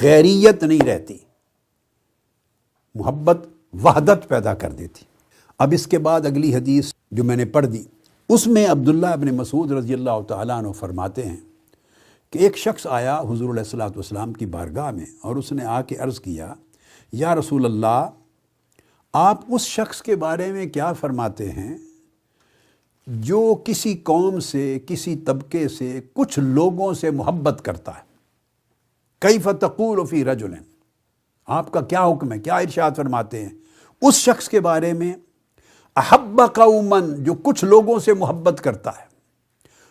غیریت نہیں رہتی، محبت وحدت پیدا کر دیتی۔ اب اس کے بعد اگلی حدیث جو میں نے پڑھ دی، اس میں عبداللہ ابن مسعود رضی اللہ تعالیٰ عنہ فرماتے ہیں کہ ایک شخص آیا حضور علیہ الصلوۃ والسلام کی بارگاہ میں، اور اس نے آ کے عرض کیا، یا رسول اللہ، آپ اس شخص کے بارے میں کیا فرماتے ہیں جو کسی قوم سے، کسی طبقے سے، کچھ لوگوں سے محبت کرتا ہے؟ کیف تقول فی رجل، آپ کا کیا حکم ہے، کیا ارشاد فرماتے ہیں اس شخص کے بارے میں احب قوما، جو کچھ لوگوں سے محبت کرتا ہے،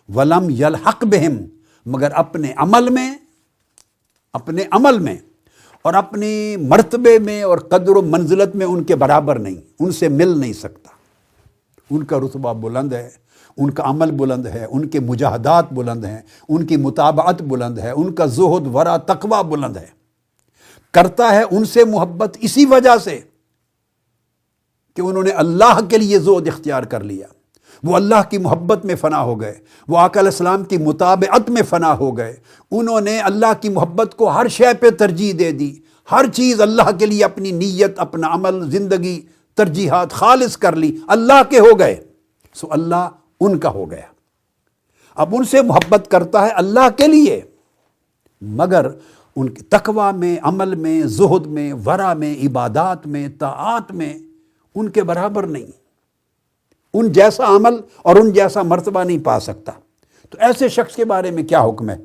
ولم یلحق بہم، مگر اپنے عمل میں اور اپنی مرتبے میں اور قدر و منزلت میں ان کے برابر نہیں، ان سے مل نہیں سکتا۔ ان کا رتبہ بلند ہے، ان کا عمل بلند ہے، ان کے مجاہدات بلند ہیں، ان کی متابعت بلند ہے، ان کا زہد ورع تقوی بلند ہے، کرتا ہے ان سے محبت اسی وجہ سے کہ انہوں نے اللہ کے لیے زہد اختیار کر لیا، وہ اللہ کی محبت میں فنا ہو گئے، وہ آقا علیہ السلام کی متابعت میں فنا ہو گئے، انہوں نے اللہ کی محبت کو ہر شے پہ ترجیح دے دی، ہر چیز اللہ کے لیے اپنی نیت، اپنا عمل، زندگی، ترجیحات خالص کر لی، اللہ کے ہو گئے، سو اللہ ان کا ہو گیا۔ اب ان سے محبت کرتا ہے اللہ کے لیے، مگر ان کی تقوی میں، عمل میں، زہد میں، ورع میں، عبادات میں، طاعات میں ان کے برابر نہیں، ان جیسا عمل اور ان جیسا مرتبہ نہیں پا سکتا۔ تو ایسے شخص کے بارے میں کیا حکم ہے؟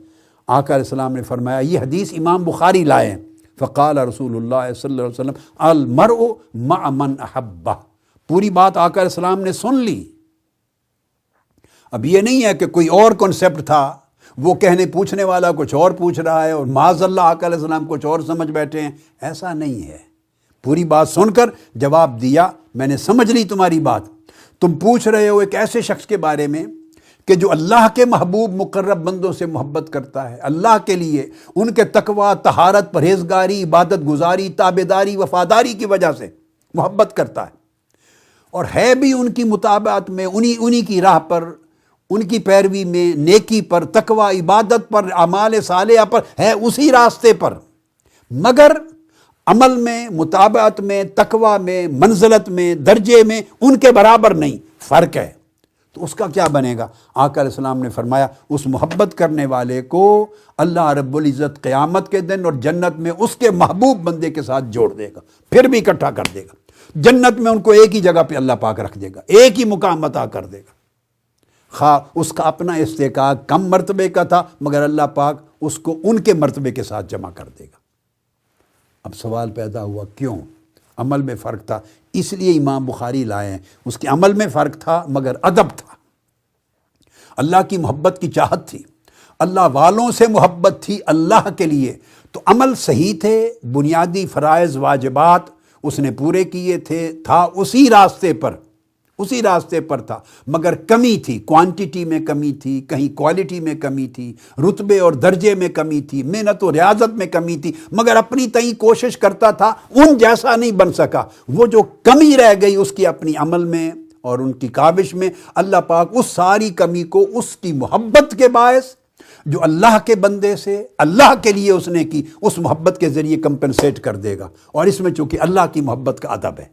آقا علیہ السلام نے فرمایا، یہ حدیث امام بخاری لائے ہیں، فقال رسول اللہ صلی اللہ علیہ وسلم المرء مع من احبہ۔ پوری بات آقا علیہ السلام نے سن لی۔ اب یہ نہیں ہے کہ کوئی اور کنسپٹ تھا، وہ کہنے پوچھنے والا کچھ اور پوچھ رہا ہے اور معاذ اللہ آقا علیہ السلام کچھ اور سمجھ بیٹھے ہیں، ایسا نہیں ہے۔ پوری بات سن کر جواب دیا، میں نے سمجھ لی تمہاری بات، تم پوچھ رہے ہو ایک ایسے شخص کے بارے میں کہ جو اللہ کے محبوب مقرب بندوں سے محبت کرتا ہے، اللہ کے لیے ان کے تقوی، طہارت، پرہیزگاری، عبادت گزاری، تابعداری، وفاداری کی وجہ سے محبت کرتا ہے، اور ہے بھی ان کی مطابعت میں، انہی کی راہ پر، ان کی پیروی میں، نیکی پر، تقوی، عبادت پر، اعمال صالحہ پر ہے، اسی راستے پر، مگر عمل میں، مطابعت میں، تقوی میں، منزلت میں، درجے میں ان کے برابر نہیں، فرق ہے۔ تو اس کا کیا بنے گا؟ آقا علیہ السلام نے فرمایا، اس محبت کرنے والے کو اللہ رب العزت قیامت کے دن اور جنت میں اس کے محبوب بندے کے ساتھ جوڑ دے گا، پھر بھی اکٹھا کر دے گا، جنت میں ان کو ایک ہی جگہ پہ اللہ پاک رکھ دے گا، ایک ہی مقام عطا کر دے گا۔ خواہ اس کا اپنا استحقاق کم مرتبے کا تھا، مگر اللہ پاک اس کو ان کے مرتبے کے ساتھ جمع کر دے گا۔ اب سوال پیدا ہوا، کیوں؟ عمل میں فرق تھا، اس لیے امام بخاری لائے ہیں۔ اس کے عمل میں فرق تھا مگر ادب تھا، اللہ کی محبت کی چاہت تھی، اللہ والوں سے محبت تھی اللہ کے لیے، تو عمل صحیح تھے، بنیادی فرائض واجبات اس نے پورے کیے تھے، تھا اسی راستے پر تھا، مگر کمی تھی، کوانٹیٹی میں کمی تھی، کہیں کوالٹی میں کمی تھی، رتبے اور درجے میں کمی تھی، محنت و ریاضت میں کمی تھی، مگر اپنی تئیں کوشش کرتا تھا، ان جیسا نہیں بن سکا۔ وہ جو کمی رہ گئی اس کی اپنی عمل میں اور ان کی کاوش میں، اللہ پاک اس ساری کمی کو اس کی محبت کے باعث جو اللہ کے بندے سے اللہ کے لیے اس نے کی، اس محبت کے ذریعے کمپنسیٹ کر دے گا۔ اور اس میں چونکہ اللہ کی محبت کا ادب ہے،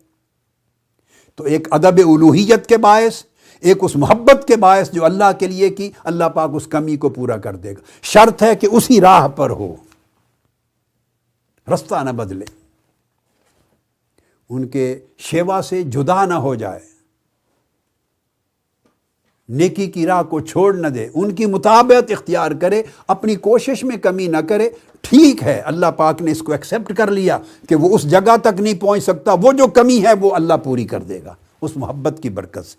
تو ایک ادب الوہیت کے باعث، ایک اس محبت کے باعث جو اللہ کے لیے کی، اللہ پاک اس کمی کو پورا کر دے گا۔ شرط ہے کہ اسی راہ پر ہو، رستہ نہ بدلے، ان کے شیوا سے جدا نہ ہو جائے، نیکی کی راہ کو چھوڑ نہ دے، ان کی مطابعت اختیار کرے، اپنی کوشش میں کمی نہ کرے۔ ٹھیک ہے، اللہ پاک نے اس کو ایکسیپٹ کر لیا کہ وہ اس جگہ تک نہیں پہنچ سکتا، وہ جو کمی ہے وہ اللہ پوری کر دے گا اس محبت کی برکت سے۔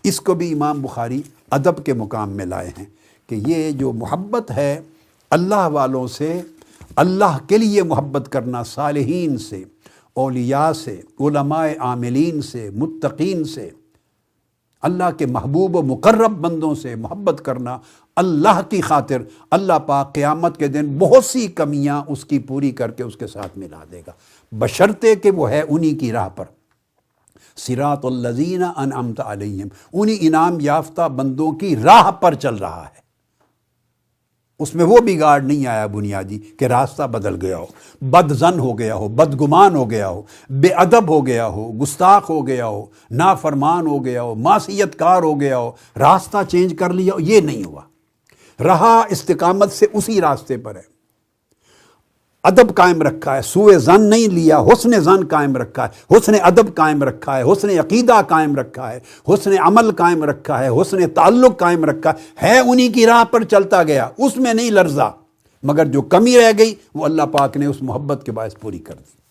اس کو بھی امام بخاری ادب کے مقام میں لائے ہیں کہ یہ جو محبت ہے اللہ والوں سے، اللہ کے لیے محبت کرنا، صالحین سے، اولیاء سے، علماء عاملین سے، متقین سے، اللہ کے محبوب و مقرب بندوں سے محبت کرنا اللہ کی خاطر، اللہ پاک قیامت کے دن بہت سی کمیاں اس کی پوری کر کے اس کے ساتھ ملا دے گا، بشرطے کہ وہ ہے انہی کی راہ پر، صراط الذین انعمت علیہم، انہی انعام یافتہ بندوں کی راہ پر چل رہا ہے۔ اس میں وہ بگاڑ نہیں آیا بنیادی کہ راستہ بدل گیا ہو، بد زن ہو گیا ہو، بدگمان ہو گیا ہو، بے ادب ہو گیا ہو، گستاخ ہو گیا ہو، نافرمان ہو گیا ہو، معصیت کار ہو گیا ہو، راستہ چینج کر لیا ہو، یہ نہیں ہوا، رہا استقامت سے اسی راستے پر ہے، ادب قائم رکھا ہے، سوء ظن نہیں لیا، حسن ظن قائم رکھا ہے، حسن ادب قائم رکھا ہے، حسن عقیدہ قائم رکھا ہے، حسن عمل قائم رکھا ہے، حسن تعلق قائم رکھا ہے انہی کی راہ پر چلتا گیا، اس میں نہیں لرزا، مگر جو کمی رہ گئی وہ اللہ پاک نے اس محبت کے باعث پوری کر دی۔